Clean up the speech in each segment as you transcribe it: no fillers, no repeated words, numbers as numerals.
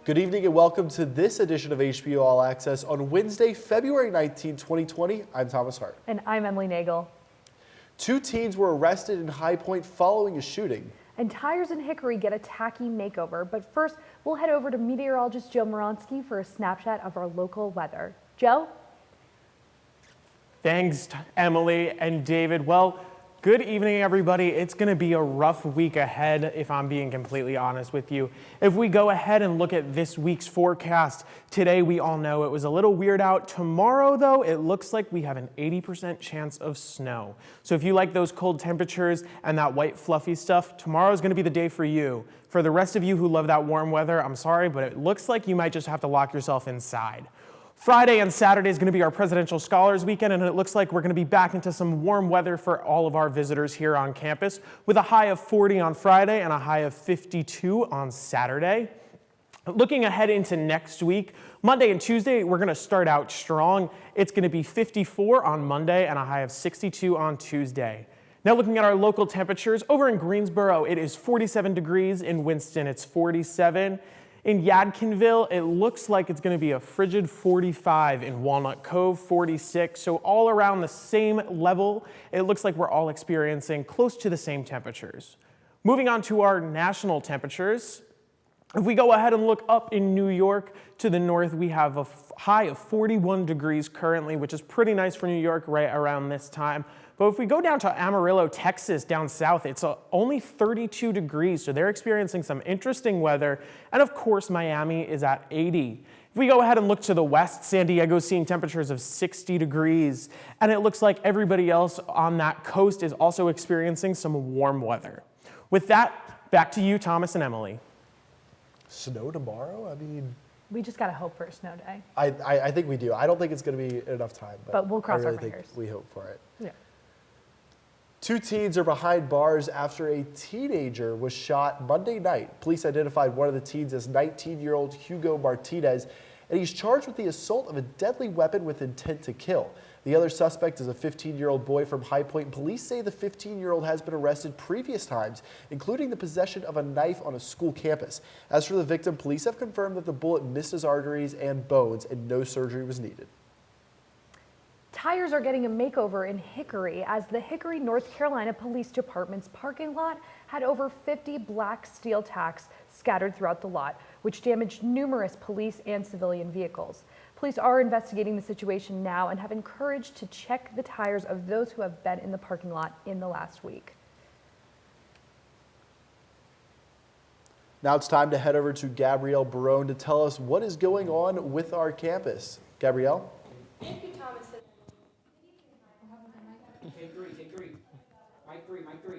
Good evening and welcome to this edition of HPU All Access on Wednesday, February 19, 2020. I'm Thomas Hart. And I'm Emily Nagel. 2 teens were arrested in High Point following a shooting. And tires in Hickory get a tacky makeover. But first, we'll head over to meteorologist Joe Moronsky for a snapshot of our local weather. Joe? Thanks, Emily and David. Well, good evening, everybody. It's going to be a rough week ahead, if I'm being completely honest with you. If we go ahead and look at this week's forecast, today we all know it was a little weird out. Tomorrow, though, it looks like we have an 80% chance of snow. So if you like those cold temperatures and that white fluffy stuff, tomorrow is going to be the day for you. For the rest of you who love that warm weather, I'm sorry, but it looks like you might just have to lock yourself inside. Friday and Saturday is going to be our Presidential Scholars Weekend, and it looks like we're going to be back into some warm weather for all of our visitors here on campus, with a high of 40 on Friday and a high of 52 on Saturday. Looking ahead into next week, Monday and Tuesday, we're going to start out strong. It's going to be 54 on Monday and a high of 62 on Tuesday. Now looking at our local temperatures, over in Greensboro, it is 47 degrees. In Winston, it's 47. In Yadkinville, it looks like it's going to be a frigid 45. In Walnut Cove, 46. So all around the same level, it looks like we're all experiencing close to the same temperatures. Moving on to our national temperatures. If we go ahead and look up in New York to the north, we have a high of 41 degrees currently, which is pretty nice for New York right around this time. But if we go down to Amarillo, Texas, down south, it's only 32 degrees, so they're experiencing some interesting weather. And of course, Miami is at 80. If we go ahead and look to the west, San Diego's seeing temperatures of 60 degrees, and it looks like everybody else on that coast is also experiencing some warm weather. With that, back to you, Thomas and Emily. Snow tomorrow? I mean, We just got to hope for a snow day. I think we do. I don't think it's going to be enough time, But we'll cross I really our fingers. think we hope for it. Yeah. 2 teens are behind bars after a teenager was shot Monday night. Police identified one of the teens as 19-year-old Hugo Martinez, and he's charged with the assault of a deadly weapon with intent to kill. The other suspect is a 15-year-old boy from High Point. Police say the 15-year-old has been arrested previous times, including the possession of a knife on a school campus. As for the victim, police have confirmed that the bullet missed his arteries and bones and no surgery was needed. Tires are getting a makeover in Hickory as the Hickory, North Carolina Police Department's parking lot had over 50 black steel tacks scattered throughout the lot, which damaged numerous police and civilian vehicles. Police are investigating the situation now and have encouraged to check the tires of those who have been in the parking lot in the last week. Now it's time to head over to Gabrielle Barone to tell us what is going on with our campus. Gabrielle? Thank you, Thomas. Mic three.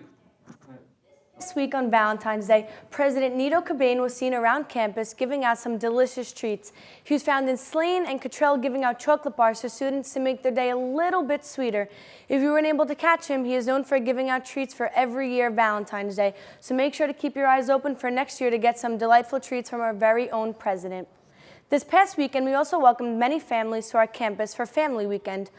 This week on Valentine's Day, President Nito Cobain was seen around campus giving out some delicious treats. He was found in Slane and Cottrell giving out chocolate bars to students to make their day a little bit sweeter. If you weren't able to catch him, he is known for giving out treats for every year Valentine's Day. So make sure to keep your eyes open for next year to get some delightful treats from our very own president. This past weekend, we also welcomed many families to our campus for Family Weekend.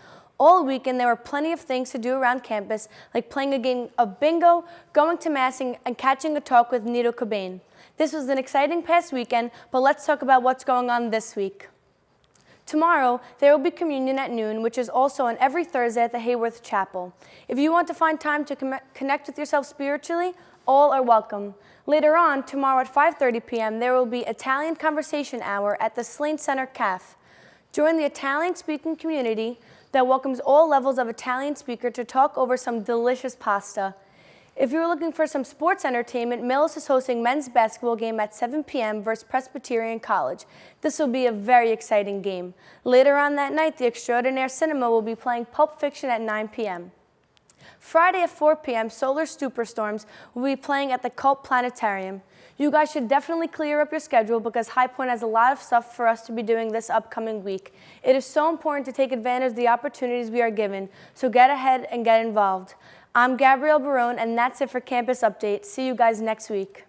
All weekend, there were plenty of things to do around campus, like playing a game of bingo, going to mass, and catching a talk with Nito Cobain. This was an exciting past weekend, but let's talk about what's going on this week. Tomorrow, there will be communion at noon, which is also on every Thursday at the Hayworth Chapel. If you want to find time to connect with yourself spiritually, all are welcome. Later on, tomorrow at 5:30 p.m., there will be Italian Conversation Hour at the Slane Center Cafe. Join the Italian-speaking community that welcomes all levels of Italian speaker to talk over some delicious pasta. If you're looking for some sports entertainment, Millis is hosting men's basketball game at 7 p.m. versus Presbyterian College. This will be a very exciting game. Later on that night, the Extraordinaire Cinema will be playing Pulp Fiction at 9 p.m. Friday at 4 p.m., Solar Superstorms will be playing at the Cult Planetarium. You guys should definitely clear up your schedule because High Point has a lot of stuff for us to be doing this upcoming week. It is so important to take advantage of the opportunities we are given, so get ahead and get involved. I'm Gabrielle Barone, and that's it for Campus Update. See you guys next week.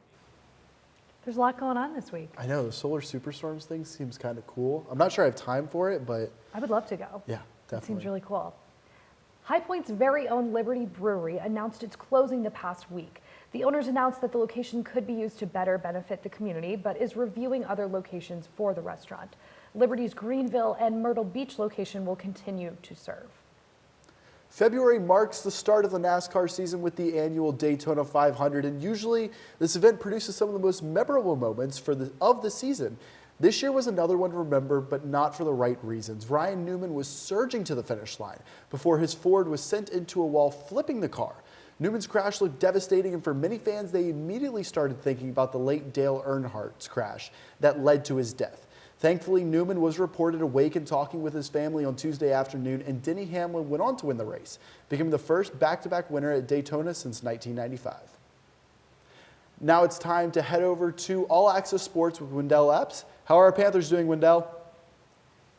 There's a lot going on this week. I know, the Solar Superstorms thing seems kind of cool. I'm not sure I have time for it, but I would love to go. yeah, definitely. It seems really cool. High Point's very own Liberty Brewery announced its closing the past week. The owners announced that the location could be used to better benefit the community, but is reviewing other locations for the restaurant. Liberty's Greenville and Myrtle Beach location will continue to serve. February marks the start of the NASCAR season with the annual Daytona 500, and usually this event produces some of the most memorable moments of the season. This year was another one to remember, but not for the right reasons. Ryan Newman was surging to the finish line before his Ford was sent into a wall, flipping the car. Newman's crash looked devastating, and for many fans, they immediately started thinking about the late Dale Earnhardt's crash that led to his death. Thankfully, Newman was reported awake and talking with his family on Tuesday afternoon, and Denny Hamlin went on to win the race, becoming the first back-to-back winner at Daytona since 1995. Now it's time to head over to All Access Sports with Wendell Epps. How are our Panthers doing, Wendell?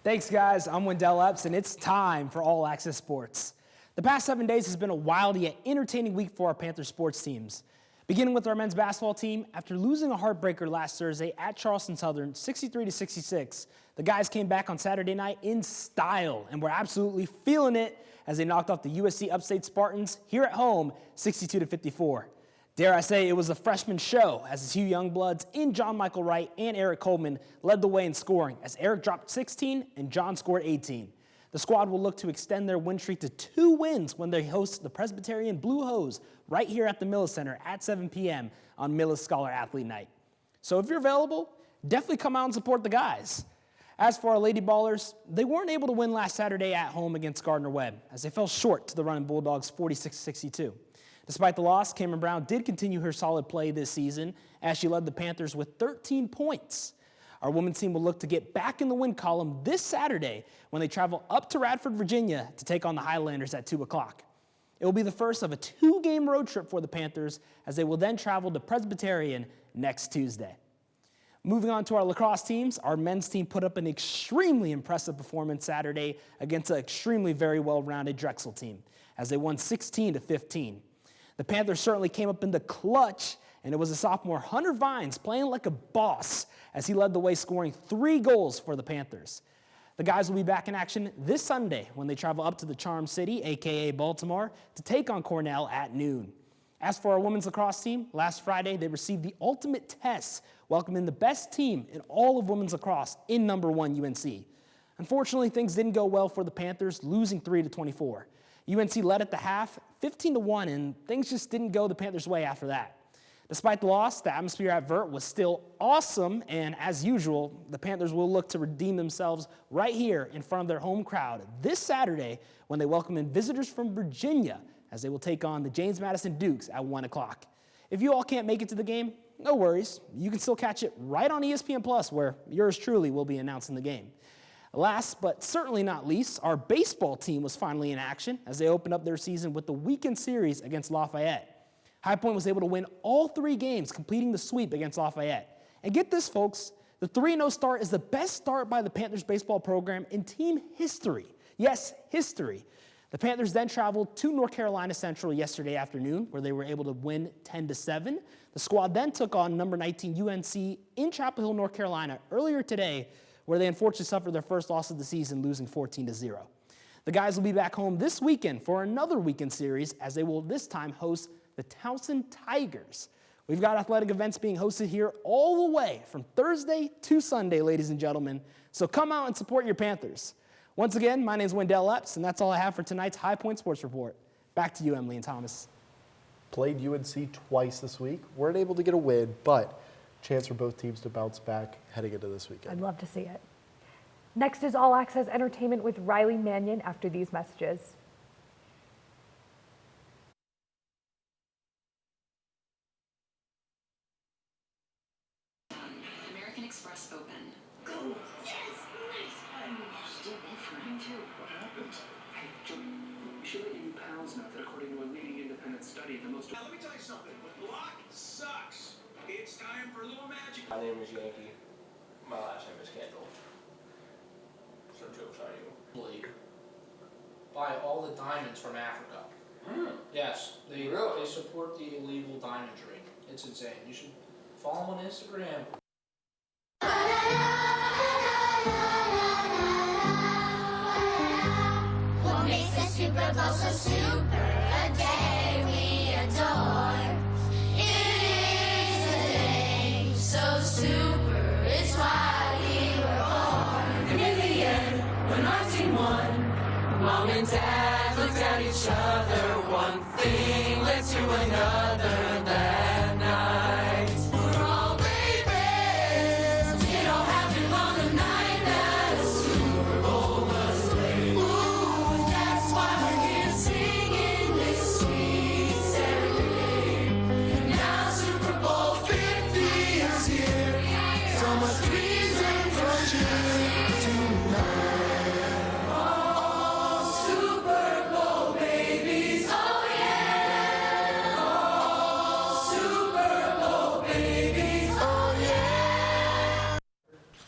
Thanks, guys. I'm Wendell Epps, and it's time for All Access Sports. The past 7 days has been a wild yet entertaining week for our Panther sports teams. Beginning with our men's basketball team, after losing a heartbreaker last Thursday at Charleston Southern 63-66, the guys came back on Saturday night in style and were absolutely feeling it as they knocked off the USC Upstate Spartans here at home 62-54. Dare I say it was a freshman show as the Hugh Youngbloods in John Michael Wright and Eric Coleman led the way in scoring as Eric dropped 16 and John scored 18. The squad will look to extend their win streak to 2 wins when they host the Presbyterian Blue Hose right here at the Millis Center at 7 p.m. on Millis Scholar Athlete Night. So if you're available, definitely come out and support the guys. As for our Lady Ballers, they weren't able to win last Saturday at home against Gardner-Webb as they fell short to the Running Bulldogs 46-62. Despite the loss, Cameron Brown did continue her solid play this season as she led the Panthers with 13 points. Our women's team will look to get back in the win column this Saturday when they travel up to Radford, Virginia to take on the Highlanders at 2 o'clock. It will be the first of a 2-game road trip for the Panthers as they will then travel to Presbyterian next Tuesday. Moving on to our lacrosse teams, our men's team put up an extremely impressive performance Saturday against an extremely very well-rounded Drexel team as they won 16-15. The Panthers certainly came up in the clutch, and it was a sophomore Hunter Vines playing like a boss as he led the way scoring 3 goals for the Panthers. The guys will be back in action this Sunday when they travel up to the Charm City, aka Baltimore, to take on Cornell at noon. As for our women's lacrosse team, last Friday they received the ultimate test, welcoming the best team in all of women's lacrosse in number 1 UNC. Unfortunately, things didn't go well for the Panthers, losing 3-24. UNC led at the half 15-1, and things just didn't go the Panthers' way after that. Despite the loss, the atmosphere at Vert was still awesome, and as usual, the Panthers will look to redeem themselves right here in front of their home crowd this Saturday when they welcome in visitors from Virginia as they will take on the James Madison Dukes at 1 o'clock. If you all can't make it to the game, no worries. You can still catch it right on ESPN Plus, where yours truly will be announcing the game. Last but certainly not least, our baseball team was finally in action as they opened up their season with the weekend series against Lafayette. High Point was able to win all 3 games, completing the sweep against Lafayette. And get this, folks, the 3-0 start is the best start by the Panthers baseball program in team history. Yes, history. The Panthers then traveled to North Carolina Central yesterday afternoon, where they were able to win 10-7. The squad then took on number 19 UNC in Chapel Hill, North Carolina earlier today, where they unfortunately suffered their first loss of the season, losing 14-0. The guys will be back home this weekend for another weekend series as they will this time host the Towson Tigers. We've got athletic events being hosted here all the way from Thursday to Sunday, ladies and gentlemen. So come out and support your Panthers. Once again, my name is Wendell Epps, and that's all I have for tonight's High Point Sports Report. Back to you, Emily and Thomas. Played UNC twice this week. Weren't able to get a win, but chance for both teams to bounce back heading into this weekend. I'd love to see it. Next is All Access Entertainment with Riley Mannion after these messages. American Express open. Go! Yes! Nice one! Still buffering too. What happened? Hey, Joe, we should let you pounds know that according to a leading independent study, the most... Now let me tell you something. Block sucks. It's time for a little magic. My name is Yankee. My last name is Kendall. So jokes on you. League. Buy all the diamonds from Africa. Yes, they support the illegal diamond trade. It's insane. You should follow them on Instagram. What makes a Super Bowl so super? A day we adore. one. Mom and Dad looked at each other. One thing led to another that night. We're all babies. It all happened on the night that the Super Bowl was played. Ooh, that's why we're here singing this sweet serenade. Now Super Bowl 50 is here. So much reason for cheer tonight. Oh, Super Bowl babies, oh yeah. Oh, Super Bowl babies, oh yeah.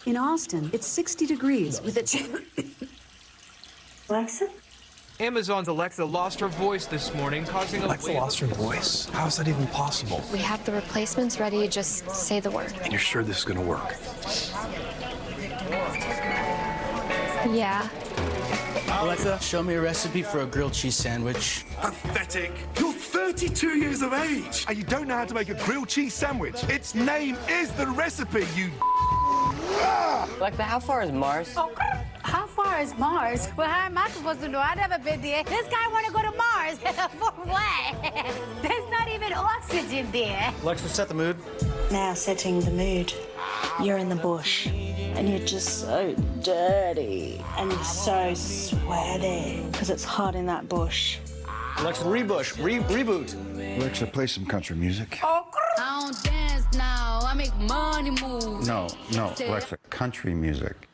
In Austin, it's 60 degrees with a Alexa? Amazon's Alexa lost her voice this morning, causing a Alexa lost her voice? How is that even possible? We have the replacements ready, just say the word. And you're sure this is gonna work? Yeah. Alexa, show me a recipe for a grilled cheese sandwich. Pathetic. You're 32 years of age and you don't know how to make a grilled cheese sandwich. Its name is the recipe, you Alexa, how far is Mars? How far is Mars? Well, how am I supposed to know? I've never been there. This guy want to go to Mars. For what? There's not even oxygen there. Alexa, set the mood. Now setting the mood. You're in the bush, and you're just so dirty, and you're so sweaty, because it's hot in that bush. Alexa, reboot. Alexa, play some country music. I don't dance now. I make money move. No, Alexa, country music.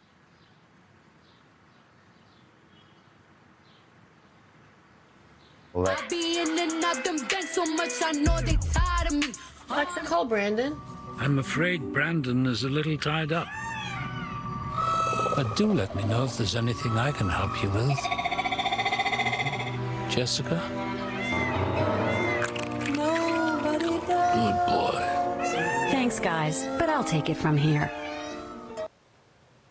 I be in and out them bands so much I know they tired of me. Alexa, call Brandon. I'm afraid Brandon is a little tied up. But do let me know if there's anything I can help you with. Jessica? Nobody does. Good boy. Thanks, guys, but I'll take it from here.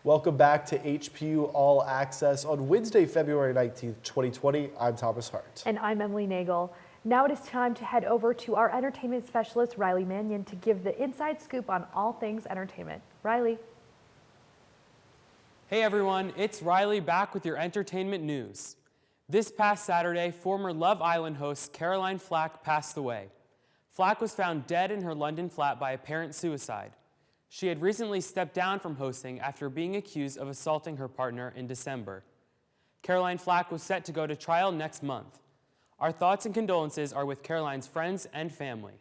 Welcome back to HPU All Access on Wednesday, February 19th, 2020. I'm Thomas Hart. And I'm Emily Nagel. Now it is time to head over to our entertainment specialist, Riley Mannion, to give the inside scoop on all things entertainment. Riley. Hey everyone, it's Riley back with your entertainment news. This past Saturday, former Love Island host Caroline Flack passed away. Flack was found dead in her London flat by apparent suicide. She had recently stepped down from hosting after being accused of assaulting her partner in December. Caroline Flack was set to go to trial next month. Our thoughts and condolences are with Caroline's friends and family.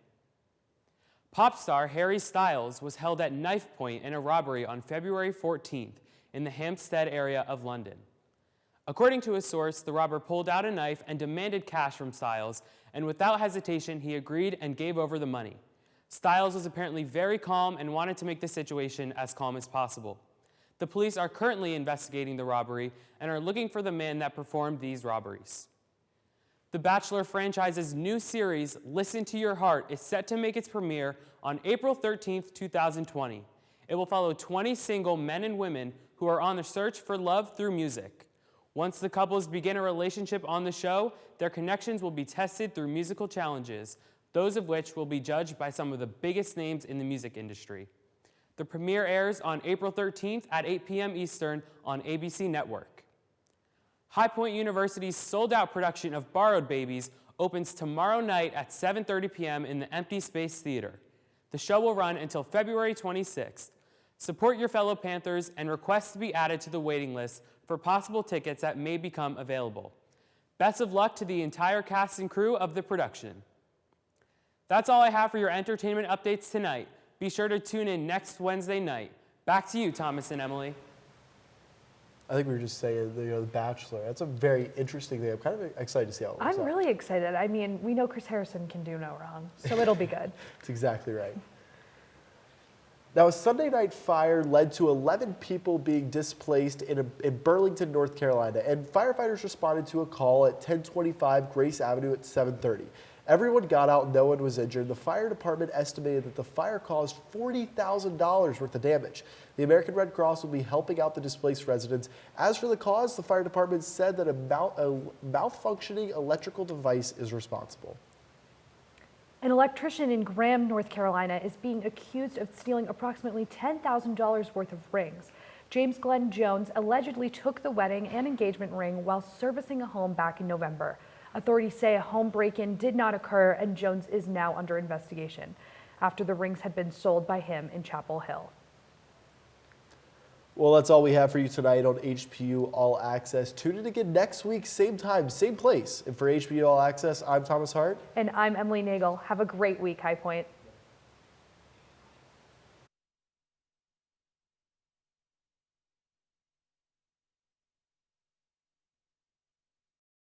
Pop star Harry Styles was held at knife point in a robbery on February 14th in the Hampstead area of London. According to a source, the robber pulled out a knife and demanded cash from Styles, and without hesitation, he agreed and gave over the money. Styles was apparently very calm and wanted to make the situation as calm as possible. The police are currently investigating the robbery and are looking for the man that performed these robberies. The Bachelor franchise's new series, Listen to Your Heart, is set to make its premiere on April 13th, 2020. It will follow 20 single men and women who are on the search for love through music. Once the couples begin a relationship on the show, their connections will be tested through musical challenges, those of which will be judged by some of the biggest names in the music industry. The premiere airs on April 13th at 8 p.m. Eastern on ABC Network. High Point University's sold-out production of Borrowed Babies opens tomorrow night at 7:30 p.m. in the Empty Space Theater. The show will run until February 26th. Support your fellow Panthers and request to be added to the waiting list for possible tickets that may become available. Best of luck to the entire cast and crew of the production. That's all I have for your entertainment updates tonight. Be sure to tune in next Wednesday night. Back to you, Thomas and Emily. I think we were just saying, The Bachelor. That's a very interesting thing. I'm kind of excited to see how it works out. I'm really excited. I mean, we know Chris Harrison can do no wrong, so it'll be good. That's exactly right. Now, a Sunday night fire led to 11 people being displaced in Burlington, North Carolina, and firefighters responded to a call at 1025 Grace Avenue at 7:30. Everyone got out, no one was injured. The fire department estimated that the fire caused $40,000 worth of damage. The American Red Cross will be helping out the displaced residents. As for the cause, the fire department said that a malfunctioning electrical device is responsible. An electrician in Graham, North Carolina is being accused of stealing approximately $10,000 worth of rings. James Glenn Jones allegedly took the wedding and engagement ring while servicing a home back in November. Authorities say a home break-in did not occur, and Jones is now under investigation after the rings had been sold by him in Chapel Hill. Well, that's all we have for you tonight on HPU All Access. Tune in again next week, same time, same place. And for HPU All Access, I'm Thomas Hart. And I'm Emily Nagel. Have a great week, High Point.